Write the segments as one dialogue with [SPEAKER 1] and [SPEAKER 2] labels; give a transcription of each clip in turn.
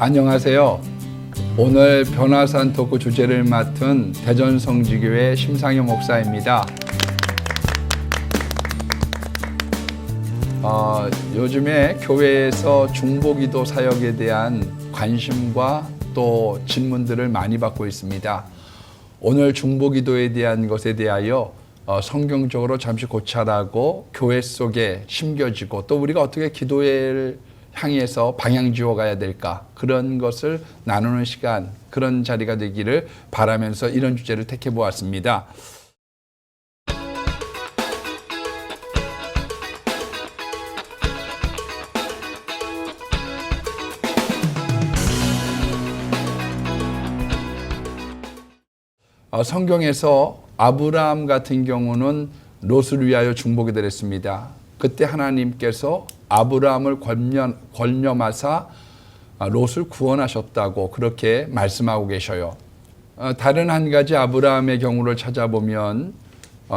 [SPEAKER 1] 안녕하세요. 오늘 변화산 토크 주제를 맡은 대전성지교회 심상영 목사입니다. 요즘에 교회에서 중보기도 사역에 대한 관심과 또 질문들을 많이 받고 있습니다. 오늘 중보기도에 대한 것에 대하여 성경적으로 잠시 고찰하고 교회 속에 심겨지고 또 우리가 어떻게 기도회를 향해서 방향지어 가야 될까, 그런 것을 나누는 시간, 그런 자리가 되기를 바라면서 이런 주제를 택해 보았습니다. 성경에서 아브라함 같은 경우는 롯을 위하여 중보기도를 했습니다. 그때 하나님께서 아브라함을 권념하사 롯을 구원하셨다고 그렇게 말씀하고 계셔요. 다른 한 가지 아브라함의 경우를 찾아보면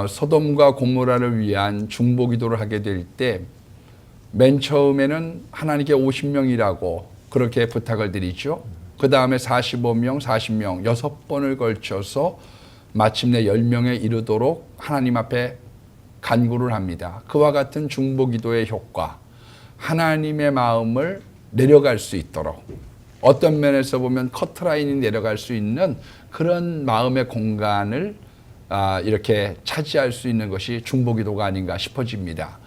[SPEAKER 1] 소돔과 고모라를 위한 중보기도를 하게 될 때 맨 처음에는 하나님께 50명이라고 그렇게 부탁을 드리죠. 그 다음에 45명, 40명, 6번을 걸쳐서 마침내 10명에 이르도록 하나님 앞에 간구를 합니다. 그와 같은 중보기도의 효과, 하나님의 마음을 내려갈 수 있도록, 어떤 면에서 보면 커트라인이 내려갈 수 있는 그런 마음의 공간을 이렇게 차지할 수 있는 것이 중보기도가 아닌가 싶어집니다.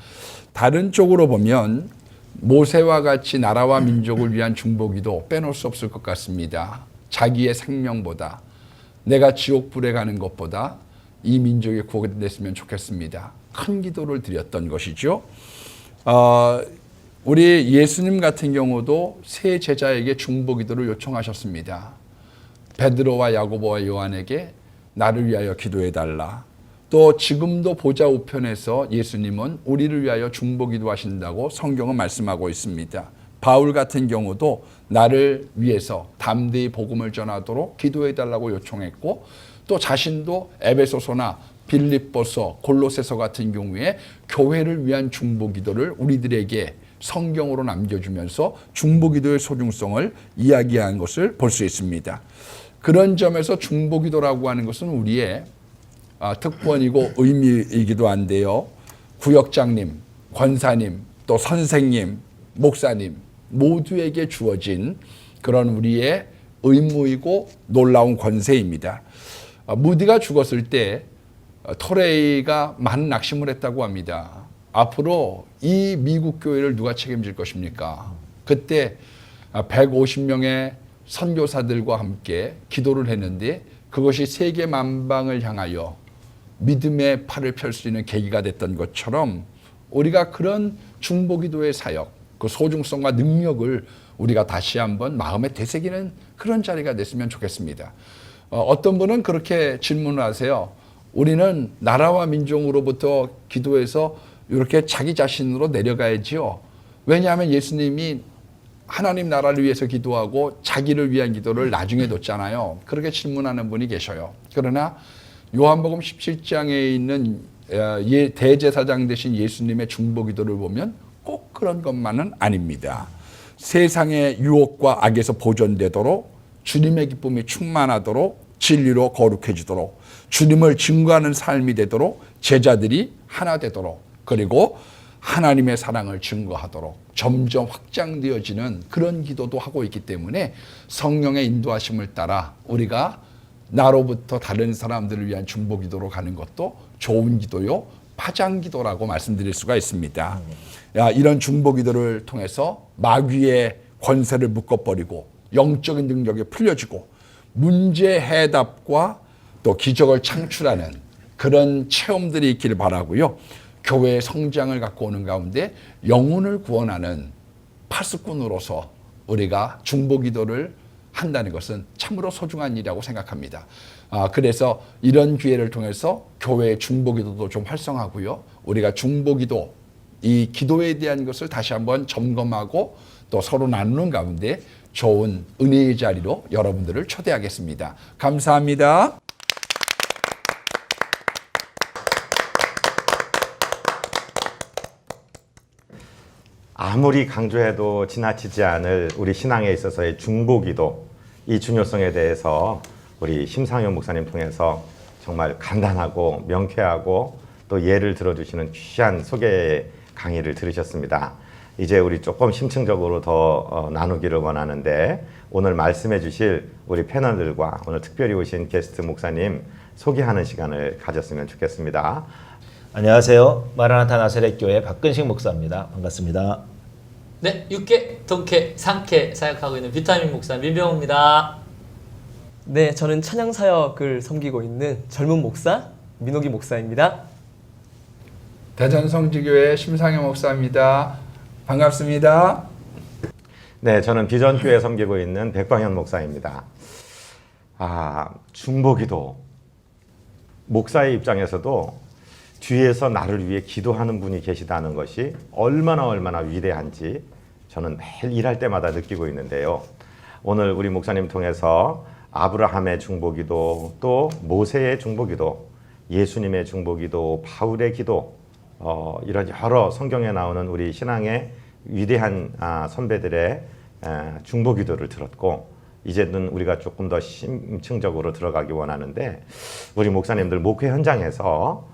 [SPEAKER 1] 다른 쪽으로 보면 모세와 같이 나라와 민족을 위한 중보기도 빼놓을 수 없을 것 같습니다. 자기의 생명보다, 내가 지옥불에 가는 것보다 이 민족이 구원됐으면 좋겠습니다. 큰 기도를 드렸던 것이죠. 우리 예수님 같은 경우도 세 제자에게 중보기도를 요청하셨습니다. 베드로와 야고보와 요한에게 나를 위하여 기도해달라. 또 지금도 보좌 우편에서 예수님은 우리를 위하여 중보기도 하신다고 성경은 말씀하고 있습니다. 바울 같은 경우도 나를 위해서 담대히 복음을 전하도록 기도해달라고 요청했고, 또 자신도 에베소서나 빌립보서, 골로새서 같은 경우에 교회를 위한 중보기도를 우리들에게 성경으로 남겨주면서 중보기도의 소중성을 이야기한 것을 볼 수 있습니다. 그런 점에서 중보기도라고 하는 것은 우리의 특권이고 의미이기도 한데요. 구역장님, 권사님, 또 선생님, 목사님 모두에게 주어진 그런 우리의 의무이고 놀라운 권세입니다. 무디가 죽었을 때 토레이가 많은 낙심을 했다고 합니다. 앞으로 이 미국 교회를 누가 책임질 것입니까? 그때 150명의 선교사들과 함께 기도를 했는데 그것이 세계 만방을 향하여 믿음의 팔을 펼 수 있는 계기가 됐던 것처럼 우리가 그런 중보기도의 사역, 그 소중성과 능력을 우리가 다시 한번 마음에 되새기는 그런 자리가 됐으면 좋겠습니다. 어떤 분은 그렇게 질문을 하세요. 우리는 나라와 민족으로부터 기도해서 이렇게 자기 자신으로 내려가야지요. 왜냐하면 예수님이 하나님 나라를 위해서 기도하고 자기를 위한 기도를 나중에 뒀잖아요. 그렇게 질문하는 분이 계셔요. 그러나 요한복음 17장에 있는 대제사장 되신 예수님의 중보기도를 보면 꼭 그런 것만은 아닙니다. 세상의 유혹과 악에서 보존되도록, 주님의 기쁨이 충만하도록, 진리로 거룩해지도록, 주님을 증거하는 삶이 되도록, 제자들이 하나 되도록, 그리고 하나님의 사랑을 증거하도록 점점 확장되어지는 그런 기도도 하고 있기 때문에 성령의 인도하심을 따라 우리가 나로부터 다른 사람들을 위한 중보기도로 가는 것도 좋은 기도요, 파장기도라고 말씀드릴 수가 있습니다. 이런 중보기도를 통해서 마귀의 권세를 묶어버리고 영적인 능력이 풀려지고 문제 해답과 또 기적을 창출하는 그런 체험들이 있기를 바라고요. 교회의 성장을 갖고 오는 가운데 영혼을 구원하는 파수꾼으로서 우리가 중보기도를 한다는 것은 참으로 소중한 일이라고 생각합니다. 그래서 이런 기회를 통해서 교회의 중보기도도 좀 활성화하고요. 우리가 중보기도, 이 기도에 대한 것을 다시 한번 점검하고 또 서로 나누는 가운데 좋은 은혜의 자리로 여러분들을 초대하겠습니다. 감사합니다.
[SPEAKER 2] 아무리 강조해도 지나치지 않을 우리 신앙에 있어서의 중보기도, 이 중요성에 대해서 우리 심상현 목사님 통해서 정말 간단하고 명쾌하고 또 예를 들어주시는 귀한 소개 강의를 들으셨습니다. 이제 우리 조금 심층적으로 더 나누기를 원하는데, 오늘 말씀해 주실 우리 패널들과 오늘 특별히 오신 게스트 목사님 소개하는 시간을 가졌으면 좋겠습니다.
[SPEAKER 3] 안녕하세요. 마라나타 나사렛 교회 박근식 목사입니다. 반갑습니다.
[SPEAKER 4] 네, 육계, 동계, 상계 사역하고 있는 비타민 목사 민병호입니다.
[SPEAKER 5] 네, 저는 찬양 사역을 섬기고 있는 젊은 목사 민호기 목사입니다.
[SPEAKER 1] 대전 성지교회 심상현 목사입니다. 반갑습니다.
[SPEAKER 2] 네, 저는 비전교회 섬기고 있는 백광현 목사입니다. 중보기도. 목사의 입장에서도 뒤에서 나를 위해 기도하는 분이 계시다는 것이 얼마나 위대한지 저는 매일 일할 때마다 느끼고 있는데요. 오늘 우리 목사님 통해서 아브라함의 중보기도, 또 모세의 중보기도, 예수님의 중보기도, 바울의 기도, 이런 여러 성경에 나오는 우리 신앙의 위대한 선배들의 중보기도를 들었고, 이제는 우리가 조금 더 심층적으로 들어가기 원하는데, 우리 목사님들 목회 현장에서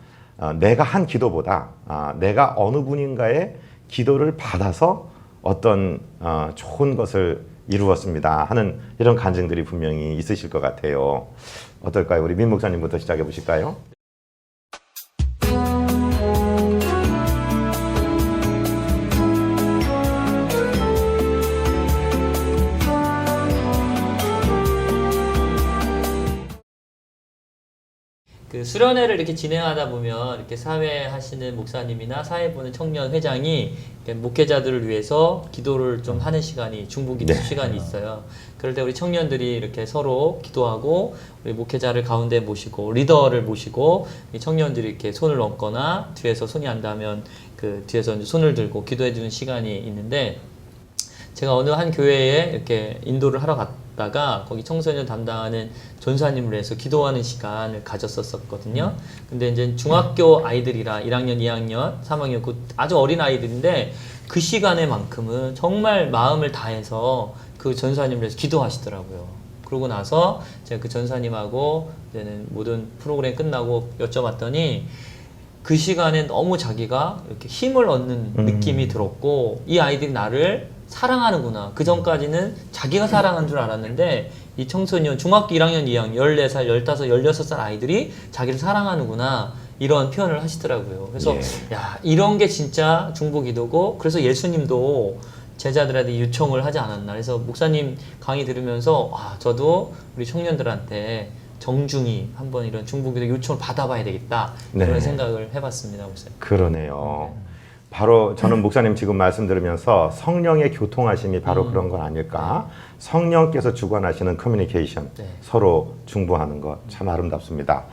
[SPEAKER 2] 내가 한 기도보다 내가 어느 분인가의 기도를 받아서 어떤 좋은 것을 이루었습니다 하는 이런 간증들이 분명히 있으실 것 같아요. 어떨까요? 우리 민 목사님부터 시작해 보실까요?
[SPEAKER 4] 그 수련회를 이렇게 진행하다 보면 이렇게 사회 하시는 목사님이나 사회 보는 청년 회장이 목회자들을 위해서 기도를 좀 하는 시간이, 중보기도 시간이 있어요. 그럴 때 우리 청년들이 이렇게 서로 기도하고, 우리 목회자를 가운데 모시고 리더를 모시고 이 청년들이 이렇게 손을 얹거나 뒤에서 손이 안 닿으면 그 뒤에서 이제 손을 들고 기도해 주는 시간이 있는데, 제가 어느 한 교회에 이렇게 인도를 하러 갔다가 거기 청소년 담당하는 전사님을 해서 기도하는 시간을 가졌었거든요. 근데 이제 중학교 아이들이라 1학년, 2학년, 3학년 그 아주 어린 아이들인데, 그 시간에만큼은 정말 마음을 다해서 그 전사님을 해서 기도하시더라고요. 그러고 나서 제가 그 전사님하고 이제는 모든 프로그램 끝나고 여쭤봤더니, 그 시간에 너무 자기가 이렇게 힘을 얻는 느낌이 들었고, 이 아이들이 나를 사랑하는구나. 그 전까지는 자기가 사랑한 줄 알았는데, 이 청소년, 중학교 1학년, 2학년, 14살, 15, 16살 아이들이 자기를 사랑하는구나. 이런 표현을 하시더라고요. 그래서, 야, 이런 게 진짜 중보기도고, 그래서 예수님도 제자들한테 요청을 하지 않았나. 그래서 목사님 강의 들으면서, 저도 우리 청년들한테 정중히 한번 이런 중보기도 요청을 받아봐야 되겠다. 그런 생각을 해봤습니다, 목사님.
[SPEAKER 2] 그러네요. 바로 저는 목사님 지금 말씀 들으면서 성령의 교통하심이 바로 그런 건 아닐까. 성령께서 주관하시는 커뮤니케이션, 서로 중보하는 것 참 아름답습니다.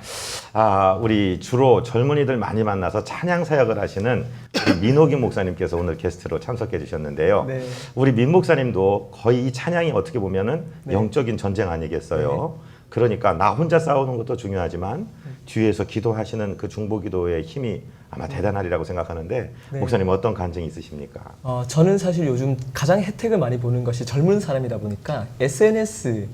[SPEAKER 2] 우리 주로 젊은이들 많이 만나서 찬양 사역을 하시는 우리 민호기 목사님께서 오늘 게스트로 참석해 주셨는데요.
[SPEAKER 5] 네.
[SPEAKER 2] 우리 민 목사님도 거의 이 찬양이 어떻게 보면은 영적인 전쟁 아니겠어요? 그러니까 나 혼자 싸우는 것도 중요하지만 뒤에서 기도하시는 그 중보기도의 힘이 아마 대단하리라고 생각하는데, 목사님 어떤 간증이 있으십니까?
[SPEAKER 5] 저는 사실 요즘 가장 혜택을 많이 보는 것이 젊은 사람이다 보니까 SNS.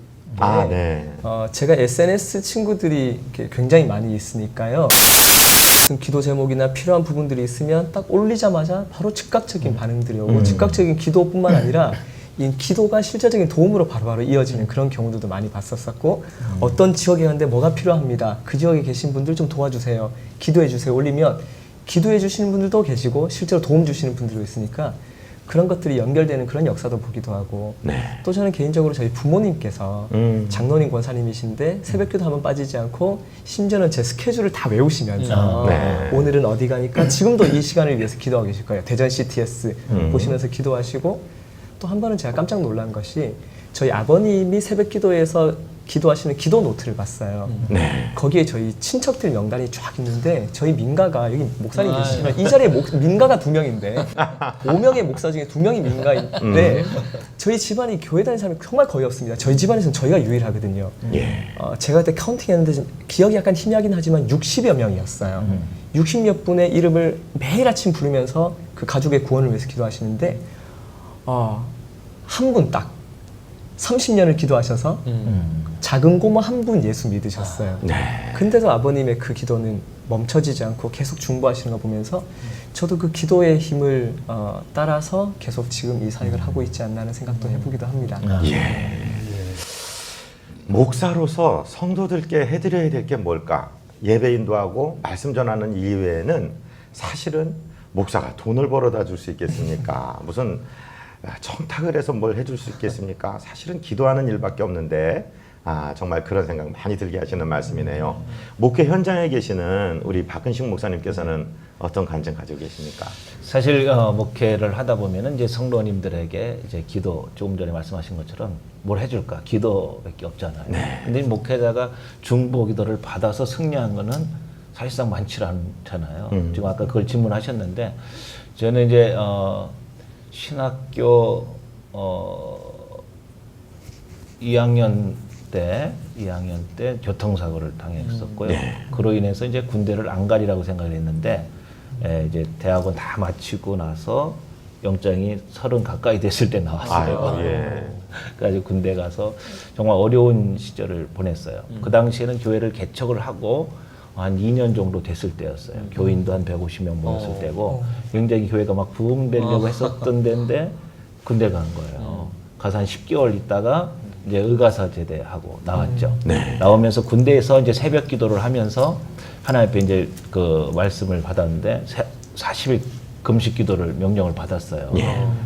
[SPEAKER 5] 제가 SNS 친구들이 굉장히 많이 있으니까요. 무슨 기도 제목이나 필요한 부분들이 있으면 딱 올리자마자 바로 즉각적인 반응들이 오고, 즉각적인 기도뿐만 아니라 이 기도가 실제적인 도움으로 바로바로 이어지는 그런 경우들도 많이 봤었고, 어떤 지역에 갔는데 뭐가 필요합니다. 그 지역에 계신 분들 좀 도와주세요. 기도해 주세요. 올리면 기도해 주시는 분들도 계시고 실제로 도움 주시는 분들도 있으니까 그런 것들이 연결되는 그런 역사도 보기도 하고, 또 저는 개인적으로 저희 부모님께서 장로님 권사님이신데 새벽기도 한번 빠지지 않고, 심지어는 제 스케줄을 다 외우시면서 오늘은 어디 가니까 지금도 이 시간을 위해서 기도하고 계실 거예요. 대전 CTS 보시면서 기도하시고, 또 한 번은 제가 깜짝 놀란 것이, 저희 아버님이 새벽기도에서 기도하시는 기도 노트를 봤어요.
[SPEAKER 2] 네.
[SPEAKER 5] 거기에 저희 친척들 명단이 쫙 있는데 저희 민가가 여기 목사님 계시지만 이 자리에 민가가 2명인데 5명의 목사 중에 2명이 민가인데 저희 집안이 교회 다니는 사람이 정말 거의 없습니다. 저희 집안에서는 저희가 유일하거든요.
[SPEAKER 2] 예.
[SPEAKER 5] 제가 그때 카운팅했는데 기억이 약간 희미하긴 하지만 60여 명이었어요. 60몇 분의 이름을 매일 아침 부르면서 그 가족의 구원을 위해서 기도하시는데 한 분 딱 30년을 기도하셔서 작은 고모 한 분 예수 믿으셨어요. 근데도 아버님의 그 기도는 멈춰지지 않고 계속 중보하시는 거 보면서 저도 그 기도의 힘을 따라서 계속 지금 이 사역을 하고 있지 않나 하는 생각도 해보기도 합니다.
[SPEAKER 2] 목사로서 성도들께 해드려야 될 게 뭘까? 예배 인도하고 말씀 전하는 이외에는 사실은 목사가 돈을 벌어다 줄 수 있겠습니까? 무슨 청탁을 해서 뭘 해줄 수 있겠습니까? 사실은 기도하는 일밖에 없는데 정말 그런 생각 많이 들게 하시는 말씀이네요. 목회 현장에 계시는 우리 박근식 목사님께서는 어떤 간증 가지고 계십니까?
[SPEAKER 3] 사실 목회를 하다 보면은 이제 성도님들에게 이제 기도, 조금 전에 말씀하신 것처럼 뭘 해줄까? 기도밖에 없잖아요. 근데 목회자가 중보 기도를 받아서 승리한 거는 사실상 많지 않잖아요. 지금 아까 그걸 질문하셨는데 저는 이제 신학교 2학년 때 교통사고를 당했었고요. 그로 인해서 이제 군대를 안 가리라고 생각을 했는데 이제 대학원 다 마치고 나서 영장이 30 가까이 됐을 때 나왔어요. 그래가지고 군대 가서 정말 어려운 시절을 보냈어요. 그 당시에는 교회를 개척을 하고 한 2년 정도 됐을 때였어요. 교인도 한 150명 모였을 때고 굉장히 교회가 막 부흥되려고 했었던 데인데 군대 간 거예요. 가서 한 10개월 있다가 이제 의가사 제대하고 나왔죠. 나오면서 군대에서 이제 새벽 기도를 하면서 하나님 앞에 이제 그 말씀을 받았는데 40일 금식 기도를 명령을 받았어요.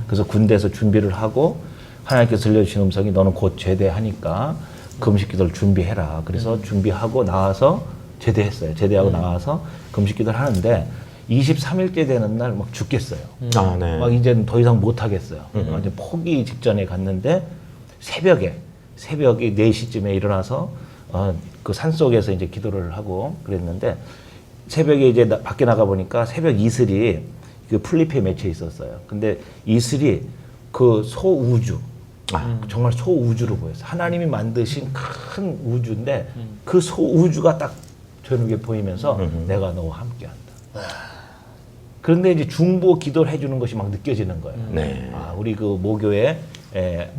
[SPEAKER 3] 그래서 군대에서 준비를 하고 하나님께서 들려주신 음성이 너는 곧 제대하니까 금식 기도를 준비해라. 그래서 준비하고 나와서 제대했어요. 제대하고 나와서 금식 기도를 하는데 23일째 되는 날 막 죽겠어요. 막 이제는 더 이상 못 하겠어요. 이제 포기 직전에 갔는데 새벽에 4시쯤에 일어나서 그 산속에서 이제 기도를 하고 그랬는데 새벽에 이제 밖에 나가 보니까 새벽 이슬이 그 풀잎에 맺혀 있었어요. 근데 이슬이 그 소우주, 정말 소우주로 보였어요. 하나님이 만드신 큰 우주인데 그 소우주가 딱 저녁에 보이면서 내가 너와 함께한다. 그런데 이제 중보 기도를 해주는 것이 막 느껴지는 거예요. 우리 그 모교회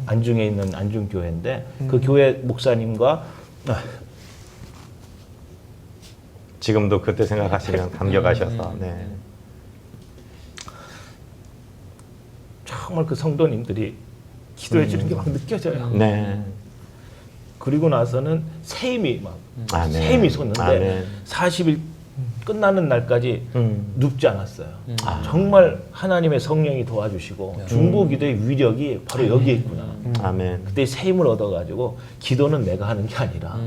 [SPEAKER 3] 안중에 있는 안중교회인데 그 교회 목사님과
[SPEAKER 2] 지금도 그때 생각하시면 감격하셔서
[SPEAKER 3] 정말 그 성도님들이 기도해 주는 게 막 느껴져요. 그리고 나서는 새 힘이 막 새 힘이 솟는데 40일 끝나는 날까지 눕지 않았어요. 정말 하나님의 성령이 도와주시고 중보 기도의 위력이 바로 여기에 있구나. 그때 새 힘을 얻어가지고 기도는 내가 하는 게 아니라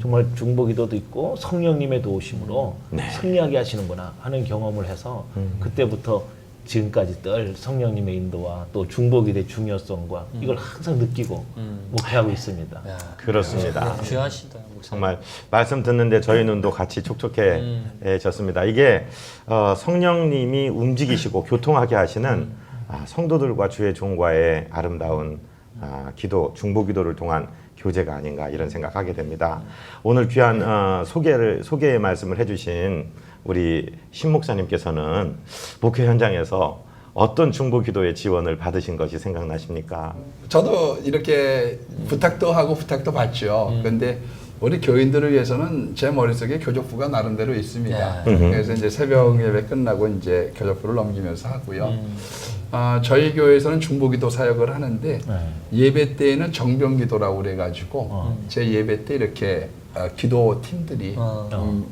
[SPEAKER 3] 정말 중보 기도도 있고 성령님의 도우심으로 승리하게 하시는구나 하는 경험을 해서 그때부터 지금까지 늘 성령님의 인도와 또 중보 기도의 중요성과 이걸 항상 느끼고 목회하고 있습니다.
[SPEAKER 2] 그렇습니다.
[SPEAKER 4] 귀하시다.
[SPEAKER 2] 정말 말씀 듣는데 저희 눈도 같이 촉촉해졌습니다. 이게 성령님이 움직이시고 교통하게 하시는 성도들과 주의 종과의 아름다운 기도, 중보 기도를 통한 교제가 아닌가 이런 생각하게 됩니다. 오늘 귀한 소개의 말씀을 해주신 우리 신 목사님께서는 목회 현장에서 어떤 중보 기도의 지원을 받으신 것이 생각나십니까?
[SPEAKER 1] 저도 이렇게 부탁도 하고 부탁도 받죠. 그런데 우리 교인들을 위해서는 제 머릿속에 교족부가 나름대로 있습니다. 그래서 이제 새벽 예배 끝나고 이제 교족부를 넘기면서 하고요. 저희 교회에서는 중보기도 사역을 하는데 예배 때에는 정병기도라고 그래가지고 제 예배 때 이렇게 기도 팀들이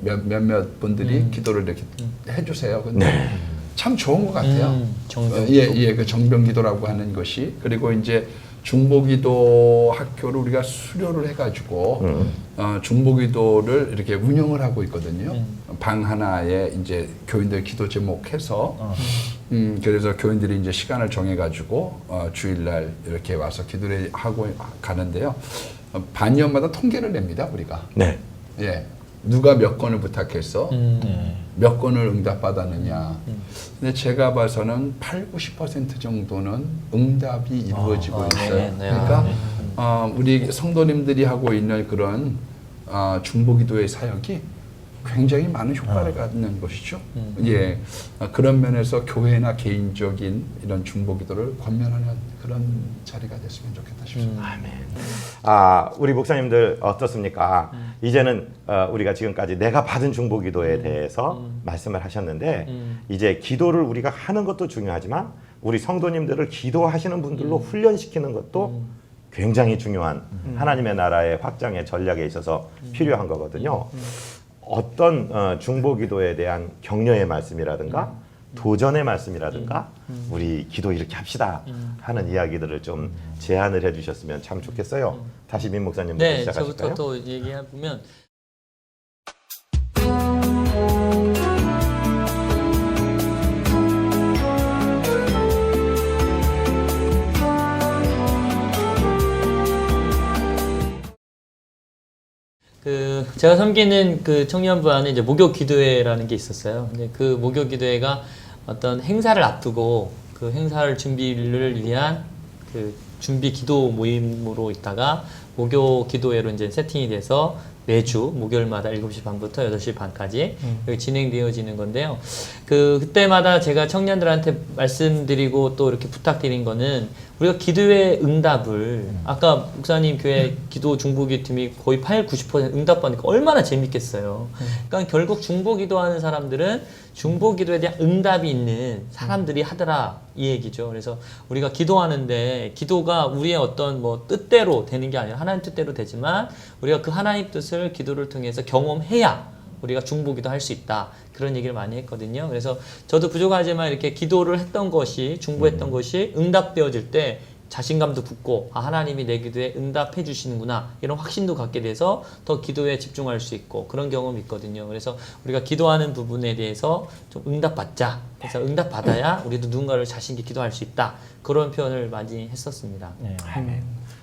[SPEAKER 1] 몇몇 분들이 기도를 이렇게 해주세요. 근데 참 좋은 것 같아요. 그 정병기도라고 하는 것이. 그리고 이제 중보기도 학교를 우리가 수료를 해가지고 중보기도를 이렇게 운영을 하고 있거든요. 방 하나에 이제 교인들 기도 제목해서 그래서 교인들이 이제 시간을 정해가지고 주일날 이렇게 와서 기도를 하고 가는데요. 반년마다 통계를 냅니다, 우리가.
[SPEAKER 2] 네.
[SPEAKER 1] 예. 누가 몇 건을 부탁했어? 몇 건을 응답받았느냐. 근데 제가 봐서는 80-90% 정도는 응답이 이루어지고 있어요.
[SPEAKER 4] 네, 네.
[SPEAKER 1] 그러니까 우리 성도님들이 하고 있는 그런 중보기도의 사역이 굉장히 많은 효과를 갖는 것이죠. 예, 그런 면에서 교회나 개인적인 이런 중보기도를 권면하는 그런 자리가 됐으면 좋겠다 싶습니다.
[SPEAKER 2] 아멘. 우리 목사님들 어떻습니까? 이제는 우리가 지금까지 내가 받은 중보기도에 대해서 말씀을 하셨는데 이제 기도를 우리가 하는 것도 중요하지만 우리 성도님들을 기도하시는 분들로 훈련시키는 것도 굉장히 중요한 하나님의 나라의 확장의 전략에 있어서 필요한 거거든요. 어떤 중보기도에 대한 격려의 말씀이라든가 도전의 말씀이라든가 우리 기도 이렇게 합시다 하는 이야기들을 좀 제안을 해주셨으면 참 좋겠어요. 다시 민 목사님부터
[SPEAKER 4] 네,
[SPEAKER 2] 시작하실까요?
[SPEAKER 4] 저부터 또 얘기해보면 제가 섬기는 그 청년부 안에 이제 목욕 기도회라는 게 있었어요. 근데 그 목욕 기도회가 어떤 행사를 앞두고 그 행사를 준비를 위한 그 준비 기도 모임으로 있다가 목욕 기도회로 이제 세팅이 돼서 매주 목요일마다 7시 반부터 8시 반까지 여기 진행되어지는 건데요. 그때마다 제가 청년들한테 말씀드리고 또 이렇게 부탁드린 거는 우리가 기도의 응답을 아까 목사님 교회 기도 중보기 팀이 거의 80-90% 응답받으니까 얼마나 재밌겠어요. 그러니까 결국 중보기도하는 사람들은 중보기도에 대한 응답이 있는 사람들이 하더라 이 얘기죠. 그래서 우리가 기도하는데 기도가 우리의 어떤 뭐 뜻대로 되는 게 아니라 하나님 뜻대로 되지만 우리가 그 하나님 뜻을 기도를 통해서 경험해야 우리가 중보기도 할 수 있다. 그런 얘기를 많이 했거든요. 그래서 저도 부족하지만 이렇게 기도를 했던 것이 중보했던 것이 응답되어질 때 자신감도 붙고 하나님이 내 기도에 응답해 주시는구나 이런 확신도 갖게 돼서 더 기도에 집중할 수 있고 그런 경험이 있거든요. 그래서 우리가 기도하는 부분에 대해서 좀 응답받자. 그래서 응답받아야 우리도 누군가를 자신 있게 기도할 수 있다. 그런 표현을 많이 했었습니다.
[SPEAKER 3] 네.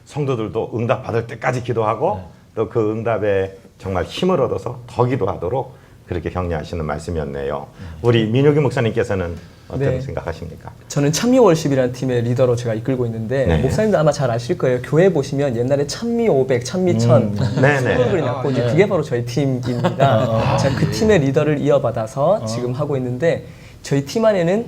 [SPEAKER 2] 성도들도 응답 받을 때까지 기도하고 또 그 응답에 정말 힘을 얻어서 더 기도하도록 그렇게 격려하시는 말씀이었네요. 우리 민효기 목사님께서는 어떤
[SPEAKER 5] 네.
[SPEAKER 2] 생각하십니까?
[SPEAKER 5] 저는 찬미월십이라는 팀의 리더로 제가 이끌고 있는데
[SPEAKER 2] 네.
[SPEAKER 5] 목사님도 아마 잘 아실 거예요. 교회 보시면 옛날에 찬미 500, 찬미 1000
[SPEAKER 2] 네네.
[SPEAKER 5] 프로그램이 났고 이제 그게 바로 저희 팀입니다. 제가 그 팀의 리더를 이어받아서 지금 하고 있는데 저희 팀 안에는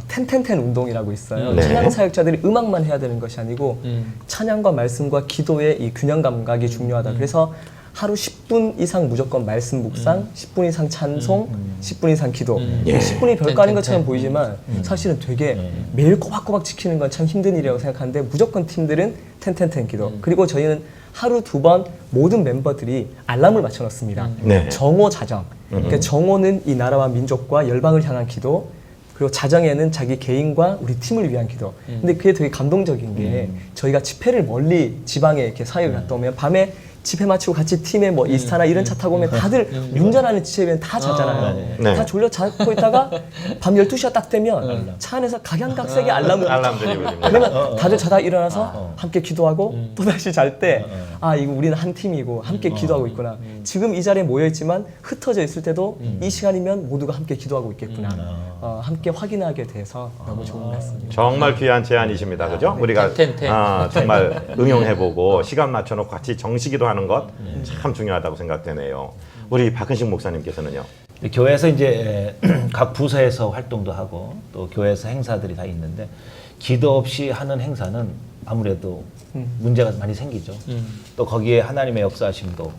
[SPEAKER 5] 텐텐텐 운동이라고 있어요.
[SPEAKER 2] 네.
[SPEAKER 5] 찬양 사역자들이 음악만 해야 되는 것이 아니고 찬양과 말씀과 기도의 이 균형 감각이 중요하다. 그래서 하루 10분 이상 무조건 말씀 묵상, 10분 이상 찬송, 10분 이상 기도. 10분이 별거 아닌 것처럼 보이지만 사실은 되게 매일 꼬박꼬박 지키는 건 참 힘든 일이라고 생각하는데 무조건 팀들은 텐텐텐 기도. 그리고 저희는 하루 2번 모든 멤버들이 알람을 맞춰 놓습니다.
[SPEAKER 2] 네.
[SPEAKER 5] 정오 자정. 그러니까 정오는 이 나라와 민족과 열방을 향한 기도. 그리고 자정에는 자기 개인과 우리 팀을 위한 기도. 근데 그게 되게 감동적인 게 저희가 집회를 멀리 지방에 이렇게 사역을 갔다 오면 밤에 집회 마치고 같이 팀에 뭐 이스타나 이런 차 타고 오면 다들 운전하는 지체면 다 자잖아요.
[SPEAKER 2] 네.
[SPEAKER 5] 다 졸려 자고 있다가 밤 12시가 딱 되면 차 안에서 각양각색의 알람을
[SPEAKER 2] 알람들이 울립니다.
[SPEAKER 5] 그러면 다들 자다 일어나서 함께 기도하고 또 다시 잘 때 이거 우리는 한 팀이고 함께 기도하고 있구나. 지금 이 자리에 모여 있지만 흩어져 있을 때도 이 시간이면 모두가 함께 기도하고 있겠구나. 함께 확인하게 돼서 너무 좋은 것 같습니다.
[SPEAKER 2] 정말 귀한 제안이십니다. 그죠? 우리가 정말 응용해보고 시간 맞춰놓고 같이 정시기도 하는 것 참 중요하다고 생각되네요. 우리 박은식 목사님께서는요?
[SPEAKER 3] 교회에서 이제 각 부서에서 활동도 하고 또 교회에서 행사들이 다 있는데 기도 없이 하는 행사는 아무래도 문제가 많이 생기죠. 또 거기에 하나님의 역사하심도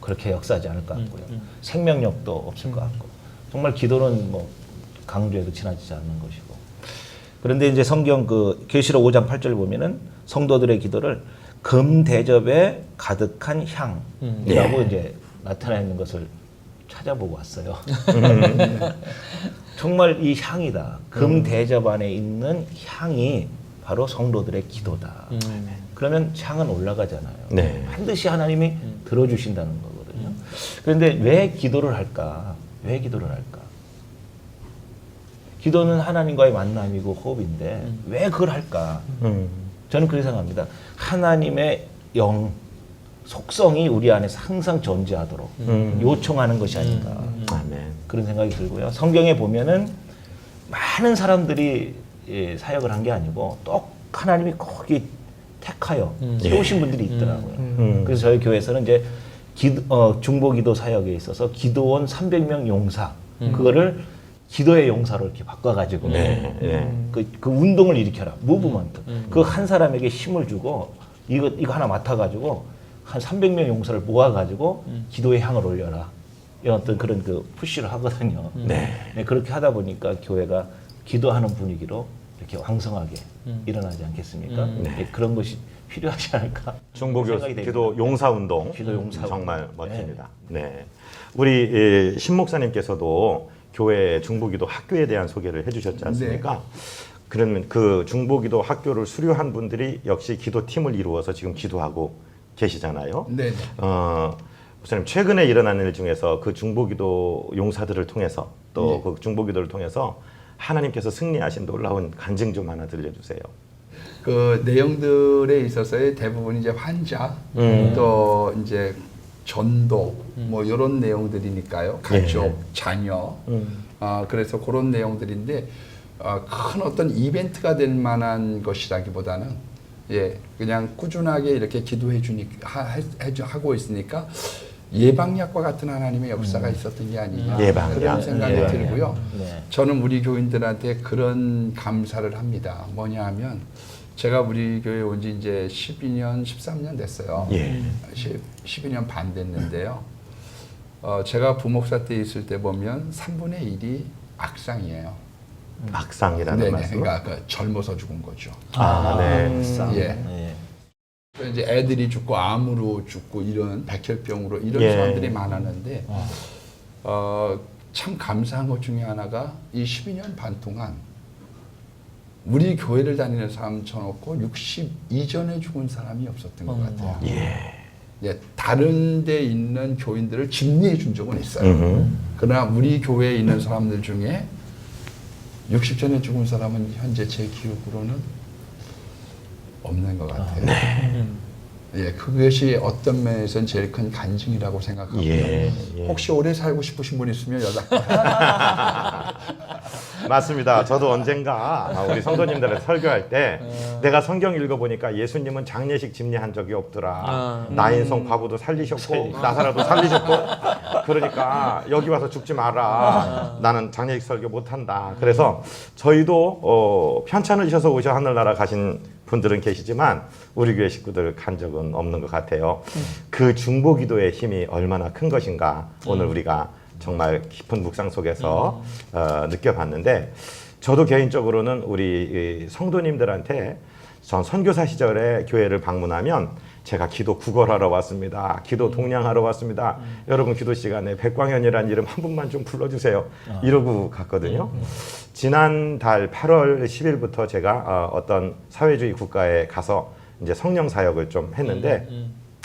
[SPEAKER 3] 그렇게 역사하지 않을 것 같고요. 생명력도 없을 것 같고 정말 기도는 뭐 강조해도 지나치지 않는 것이고 그런데 이제 성경 그 계시록 5장 8절 보면은 성도들의 기도를 금 대접에 가득한 향이라고 이제 나타나 있는 것을 찾아보고 왔어요. 정말 이 향이다. 금 대접 안에 있는 향이 바로 성도들의 기도다. 그러면 향은 올라가잖아요.
[SPEAKER 2] 네.
[SPEAKER 3] 반드시 하나님이 들어주신다는 거거든요. 그런데 왜 기도를 할까? 왜 기도를 할까? 기도는 하나님과의 만남이고 호흡인데 왜 그걸 할까? 저는 그렇게 생각합니다. 하나님의 영, 속성이 우리 안에서 항상 존재하도록 요청하는 것이 아닌가
[SPEAKER 2] 아멘.
[SPEAKER 3] 그런 생각이 들고요. 성경에 보면은 많은 사람들이 사역을 한 게 아니고 또 하나님이 거기 택하여 세우신 분들이 있더라고요. 그래서 저희 교회에서는 이제 중보기도 사역에 있어서 기도원 300명 용사 그거를 기도의 용사로 이렇게 바꿔가지고 그 운동을 일으켜라 무브먼트 그 한 사람에게 힘을 주고 이거 하나 맡아가지고 한 300명 용사를 모아가지고 기도의 향을 올려라 이런 어떤 그런 그 푸시를 하거든요. 네, 그렇게 하다 보니까 교회가 기도하는 분위기로 이렇게 왕성하게 일어나지 않겠습니까? 네, 그런 것이 필요하지 않을까?
[SPEAKER 2] 중보교
[SPEAKER 3] 생각이 됩니다.
[SPEAKER 2] 기도 용사 운동
[SPEAKER 3] 기도 용사
[SPEAKER 2] 정말 멋집니다. 네. 우리 신 목사님께서도 교회 중보기도 학교에 대한 소개를 해주셨지 않습니까? 그러면 그 중보기도 학교를 수료한 분들이 역시 기도팀을 이루어서 지금 기도하고 계시잖아요.
[SPEAKER 1] 네.
[SPEAKER 2] 목사님 최근에 일어난 일 중에서 그 중보기도 용사들을 통해서 또 그 중보기도를 통해서 하나님께서 승리하신 놀라운 간증 좀 하나 들려주세요.
[SPEAKER 1] 그 내용들에 있어서의 대부분 이제 환자 또 이제 전도 뭐 이런 내용들이니까요. 가족, 자녀. 그래서 그런 내용들인데 큰 어떤 이벤트가 될 만한 것이라기보다는 그냥 꾸준하게 이렇게 기도해 하고 있으니까 예방약과 같은 하나님의 역사가 있었던 게 아니냐 그런 생각이 들고요. 저는 우리 교인들한테 그런 감사를 합니다. 뭐냐 하면 제가 우리 교회 온 지 이제 12년, 13년 됐어요. 12년 반 됐는데요. 제가 부목사 때 있을 때 보면 3분의 1이 악상이에요.
[SPEAKER 2] 악상이라는 말씀?
[SPEAKER 1] 그러니까 젊어서 죽은 거죠. 이제 애들이 죽고 암으로 죽고 이런 백혈병으로 이런 사람들이 많았는데 참 감사한 것 중에 하나가 이 12년 반 동안 우리 교회를 다니는 사람 쳐놓고 60 이전에 죽은 사람이 없었던 것 같아요. 다른 데 있는 교인들을 집리해 준 적은 있어요. 그러나 우리 교회에 있는 사람들 중에 60 전에 죽은 사람은 현재 제 기억으로는 없는 것 같아요. 그것이 어떤 면에서는 제일 큰 간증이라고 생각하고요. 혹시 오래 살고 싶으신 분 있으면 연락.
[SPEAKER 2] 맞습니다. 저도 언젠가 우리 성도님들한테 설교할 때 내가 성경 읽어보니까 예수님은 장례식 집례한 적이 없더라. 나인성 과부도 살리셨고 나사라도 살리셨고 그러니까 여기 와서 죽지 마라. 나는 장례식 설교 못한다. 그래서 저희도 편찮을 주셔서 오셔 하늘나라 가신 분들은 계시지만 우리 교회 식구들 간 적은 없는 것 같아요. 그 중보기도의 힘이 얼마나 큰 것인가 오늘 우리가 정말 깊은 묵상 속에서 느껴봤는데 저도 개인적으로는 우리 성도님들한테 전 선교사 시절에 교회를 방문하면 제가 기도 구걸하러 왔습니다. 기도 동량하러 왔습니다. 여러분 기도 시간에 백광현이라는 이름 한 분만 좀 불러주세요. 이러고 갔거든요. 지난달 8월 10일부터 제가 어떤 사회주의 국가에 가서 이제 성령 사역을 좀 했는데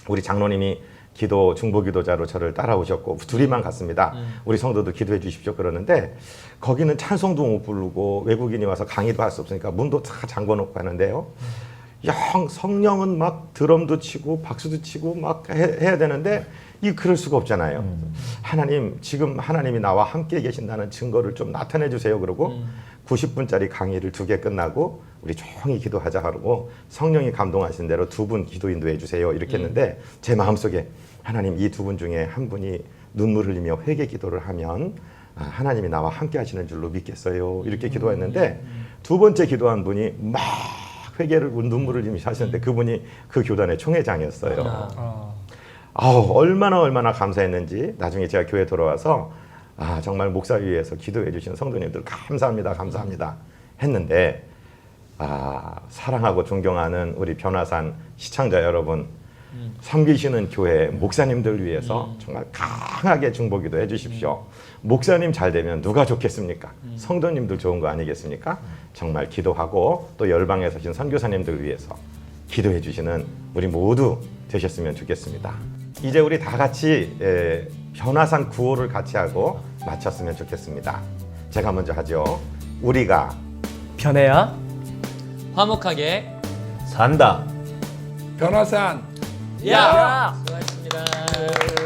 [SPEAKER 2] 우리 장로님이 기도 중보기도자로 저를 따라오셨고 둘이만 갔습니다. 우리 성도도 기도해 주십시오 그러는데 거기는 찬송도 못 부르고 외국인이 와서 강의도 할 수 없으니까 문도 다 잠궈놓고 하는데요. 성령은 막 드럼도 치고 박수도 치고 막 해야 되는데 그럴 수가 없잖아요. 하나님 지금 하나님이 나와 함께 계신다는 증거를 좀 나타내 주세요 그러고 90분짜리 강의를 2개 끝나고 우리 조용히 기도하자 하고 성령이 감동하신 대로 2분 기도 인도해 주세요 이렇게 했는데 제 마음속에 하나님 이 2분 중에 한 분이 눈물 흘리며 회개 기도를 하면 하나님이 나와 함께 하시는 줄로 믿겠어요 이렇게 기도했는데 2번째 기도한 분이 막 회개를 눈물을 흘리면서 하셨는데 그분이 그 교단의 총회장이었어요. 얼마나 감사했는지 나중에 제가 교회 돌아와서 정말 목사 위에서 기도해 주신 성도님들 감사합니다 했는데 사랑하고 존경하는 우리 변화산 시청자 여러분 섬기시는 교회 목사님들 위해서 정말 강하게 중보기도 해주십시오. 목사님 잘 되면 누가 좋겠습니까? 성도님들 좋은 거 아니겠습니까? 정말 기도하고 또 열방에 서신 선교사님들 위해서 기도해 주시는 우리 모두 되셨으면 좋겠습니다. 이제 우리 다 같이 변화산 구호를 같이 하고 마쳤으면 좋겠습니다. 제가 먼저 하죠. 우리가
[SPEAKER 5] 변해야
[SPEAKER 4] 화목하게
[SPEAKER 3] 산다.
[SPEAKER 1] 변화산
[SPEAKER 4] 야! 수고하셨습니다.